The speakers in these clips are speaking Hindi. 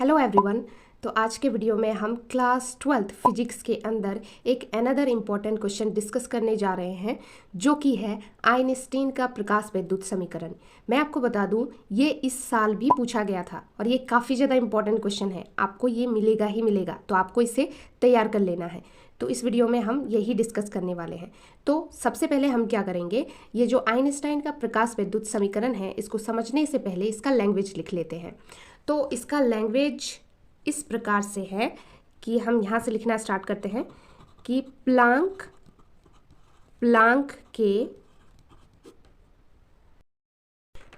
Hello everyone. तो आज के वीडियो में हम क्लास 12th फिजिक्स के अंदर एक अनदर इम्पॉर्टेंट क्वेश्चन डिस्कस करने जा रहे हैं, जो कि है आइंस्टीन का प्रकाश विद्युत समीकरण। मैं आपको बता दूं, ये इस साल भी पूछा गया था और ये काफ़ी ज़्यादा इम्पॉर्टेंट क्वेश्चन है। आपको ये मिलेगा ही मिलेगा, तो आपको इसे तैयार कर लेना है। तो इस वीडियो में हम यही डिस्कस करने वाले हैं। तो सबसे पहले हम क्या करेंगे, ये जो आइंस्टाइन का प्रकाश विद्युत समीकरण है, इसको समझने से पहले इसका लैंग्वेज लिख लेते हैं। तो इसका लैंग्वेज इस प्रकार से है कि हम यहाँ से लिखना स्टार्ट करते हैं कि प्लांक के,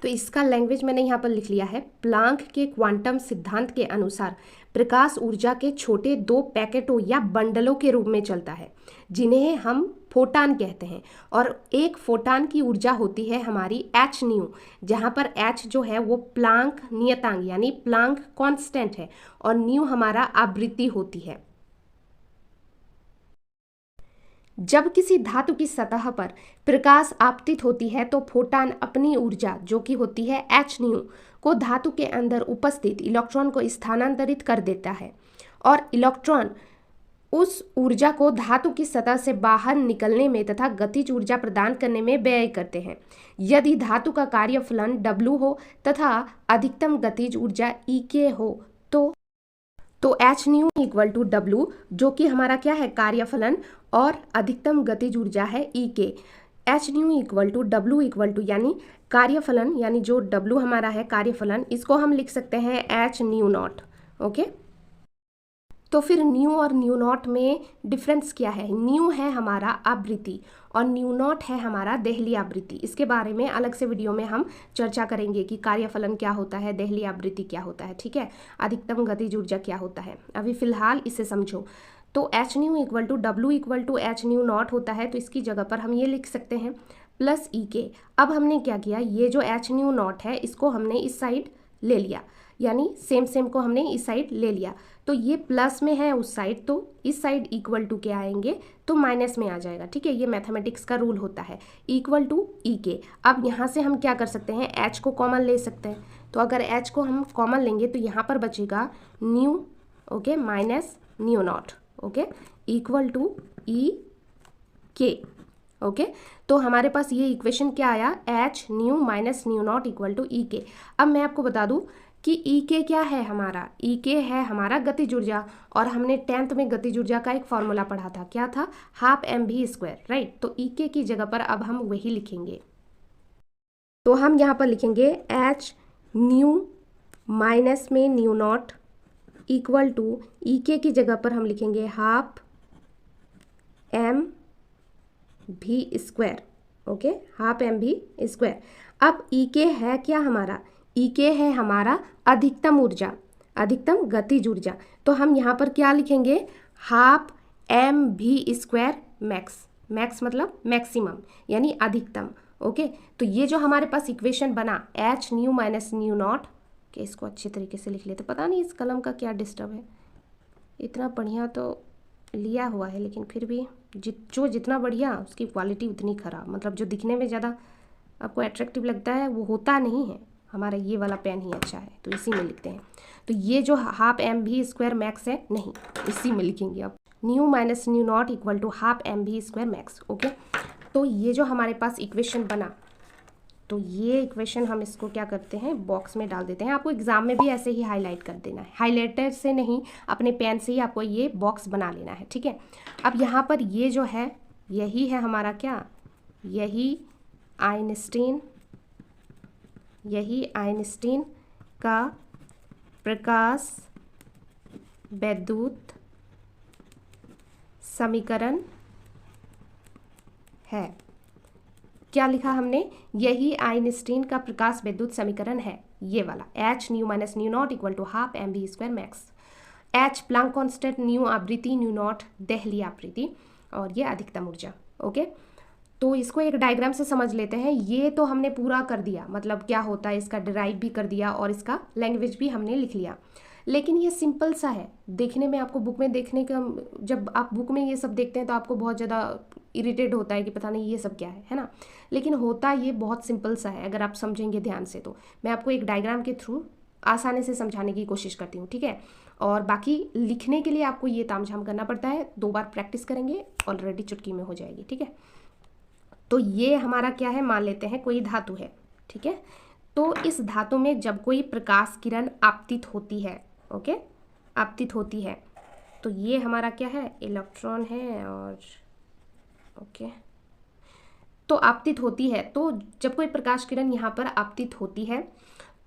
तो इसका लैंग्वेज मैंने यहाँ पर लिख लिया है। प्लांक के क्वांटम सिद्धांत के अनुसार प्रकाश ऊर्जा के छोटे दो पैकेटों या बंडलों के रूप में चलता है, जिन्हें हम फोटान कहते हैं। और एक फोटान की ऊर्जा होती है हमारी एच न्यू, जहाँ पर एच जो है वो प्लांक नियतांक यानी प्लांक कांस्टेंट है और न्यू हमारा आवृत्ति होती है। जब किसी धातु की सतह पर प्रकाश आपतित होती है तो फोटान अपनी ऊर्जा, जो कि होती है एच न्यू, को धातु के अंदर उपस्थित इलेक्ट्रॉन को स्थानांतरित कर देता है और इलेक्ट्रॉन उस ऊर्जा को धातु की सतह से बाहर निकलने में तथा गतिज ऊर्जा प्रदान करने में व्यय करते हैं। यदि धातु का कार्यफलन W हो तथा अधिकतम गतिज ऊर्जा EK हो तो h nu equal to W, जो कि हमारा क्या है, कार्यफलन, और अधिकतम गतिज ऊर्जा है EK। H nu equal to W equal to यानी कार्यफलन, यानी जो W हमारा है कार्यफलन, इसको हम लिख सकते हैं एच न्यू नॉट। ओके, तो फिर न्यू और न्यू नॉट में डिफरेंस क्या है? न्यू है हमारा आवृत्ति और न्यू नॉट है हमारा देहली आवृत्ति। इसके बारे में अलग से वीडियो में हम चर्चा करेंगे कि कार्यफलन क्या होता है, देहली आवृत्ति क्या होता है, ठीक है, अधिकतम गतिज ऊर्जा क्या होता है। अभी फिलहाल इसे समझो। तो h nu equal to W equal to h nu nought होता है, तो इसकी जगह पर हम ये लिख सकते हैं प्लस EK। अब हमने क्या किया, ये जो एच न्यू नॉट है इसको हमने इस साइड ले लिया, यानी सेम को हमने इस साइड ले लिया। तो ये प्लस में है उस साइड, तो इस साइड इक्वल टू के आएंगे तो माइनस में आ जाएगा, ठीक है। ये मैथमेटिक्स का रूल होता है, इक्वल टू EK। अब यहाँ से हम क्या कर सकते हैं, H को कॉमन ले सकते हैं। तो अगर H को हम कॉमन लेंगे तो यहाँ पर बचेगा nu, okay, minus nu nought, okay, equal to EK। Okay, तो हमारे पास ये इक्वेशन क्या आया, h nu minus nu nought equal to EK। अब मैं आपको बता दूं कि EK क्या है हमारा, EK है हमारा गतिज ऊर्जा, और हमने 10th में गतिज ऊर्जा का एक फॉर्मूला पढ़ा था, क्या था, हाफ mv², राइट। तो EK की जगह पर अब हम वही लिखेंगे। तो हम यहाँ पर लिखेंगे एच न्यू माइनस में nu nought equal to EK की जगह पर हम लिखेंगे half mv², okay, half mv²। अब EK है क्या हमारा, EK है हमारा अधिकतम ऊर्जा, अधिकतम गतिज ऊर्जा। तो हम यहाँ पर क्या लिखेंगे, हाफ mv² मैक्स, मैक्स मतलब मैक्सिमम यानी अधिकतम। ओके, तो ये जो हमारे पास इक्वेशन बना H nu minus nu not, कि इसको अच्छे तरीके से लिख लेते। पता नहीं इस कलम का क्या डिस्टर्ब है, इतना बढ़िया तो लिया हुआ है लेकिन फिर भी जितना बढ़िया उसकी क्वालिटी उतनी ख़राब, मतलब जो दिखने में ज़्यादा आपको अट्रैक्टिव लगता है वो होता नहीं है। हमारा ये वाला पेन ही अच्छा है, तो इसी में लिखते हैं। तो ये जो हाफ mv² मैक्स है, नहीं, इसी में लिखेंगे अब, nu minus nu nought equal to half mv² max. Okay, तो ये जो हमारे पास इक्वेशन बना, तो ये इक्वेशन हम इसको क्या करते हैं, बॉक्स में डाल देते हैं। आपको एग्जाम में भी ऐसे ही हाईलाइट कर देना है, हाईलाइटर से नहीं, अपने पेन से ही आपको ये बॉक्स बना लेना है, ठीक है। अब यहाँ पर ये जो है, यही है हमारा क्या, यही आइंस्टीन का प्रकाश विद्युत समीकरण है। क्या लिखा हमने, यही आइंस्टीन का प्रकाश विद्युत समीकरण है, ये वाला, h nu minus nu nought equal to half mv² max. H Planck constant, nu आवृत्ति, न्यू नॉट देहली आवृत्ति, और ये अधिकतम ऊर्जा। ओके, तो इसको एक डायग्राम से समझ लेते हैं। ये तो हमने पूरा कर दिया, मतलब क्या होता है इसका डिराइव भी कर दिया और इसका लैंग्वेज भी हमने लिख लिया। लेकिन ये सिंपल सा है देखने में, आपको बुक में देखने का, जब आप बुक में ये सब देखते हैं तो आपको बहुत ज़्यादा इरिटेट होता है कि पता नहीं ये सब क्या है ना। लेकिन होता ये बहुत सिंपल सा है अगर आप समझेंगे ध्यान से। तो मैं आपको एक डायग्राम के थ्रू आसानी से समझाने की कोशिश करती हूँ, ठीक है। और बाकी लिखने के लिए आपको ये तामझाम करना पड़ता है, 2 बार प्रैक्टिस करेंगे ऑलरेडी चुटकी में हो जाएगी, ठीक है। तो ये हमारा क्या है, मान लेते हैं कोई धातु है, ठीक है। तो इस धातु में जब कोई प्रकाश किरण आपतित होती है, ओके, आपतित होती है, तो ये हमारा क्या है, इलेक्ट्रॉन है, और ओके, तो आपतित होती है। तो जब कोई प्रकाश किरण यहाँ पर आपतित होती है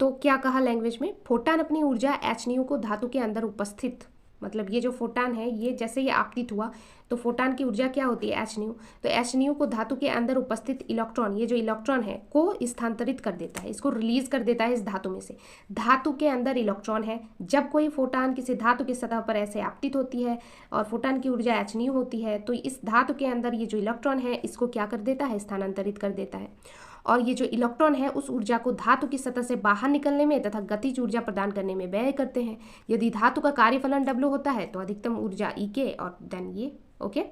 तो क्या कहा लैंग्वेज में, फोटान अपनी ऊर्जा hν को धातु के अंदर उपस्थित, मतलब ये जो फोटान है ये जैसे ये आपतित हुआ तो फोटान की ऊर्जा क्या होती है, hν। तो hν को धातु के अंदर उपस्थित इलेक्ट्रॉन, ये जो इलेक्ट्रॉन है को स्थानांतरित कर देता है, इसको रिलीज कर देता है इस धातु में से। धातु के अंदर इलेक्ट्रॉन है, जब कोई फोटान किसी धातु की सतह पर ऐसे आपतित होती है और फोटान की ऊर्जा hν होती है, तो इस धातु के अंदर ये जो इलेक्ट्रॉन है इसको क्या कर देता है, स्थानांतरित कर देता है। और ये जो इलेक्ट्रॉन है उस ऊर्जा को धातु की सतह से बाहर निकलने में तथा गतिज ऊर्जा प्रदान करने में व्यय करते हैं। यदि धातु का कार्यफलन W होता है तो अधिकतम ऊर्जा E और देन ये, ओके।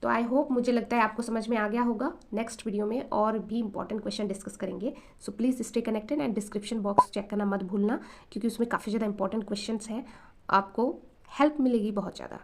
तो आई होप, मुझे लगता है आपको समझ में आ गया होगा। नेक्स्ट वीडियो में और भी इंपॉर्टेंट क्वेश्चन डिस्कस करेंगे, so please stay connected and description box check करना मत भूलना, क्योंकि उसमें काफ़ी ज़्यादा इंपॉर्टेंट क्वेश्चन हैं, आपको हेल्प मिलेगी बहुत ज़्यादा।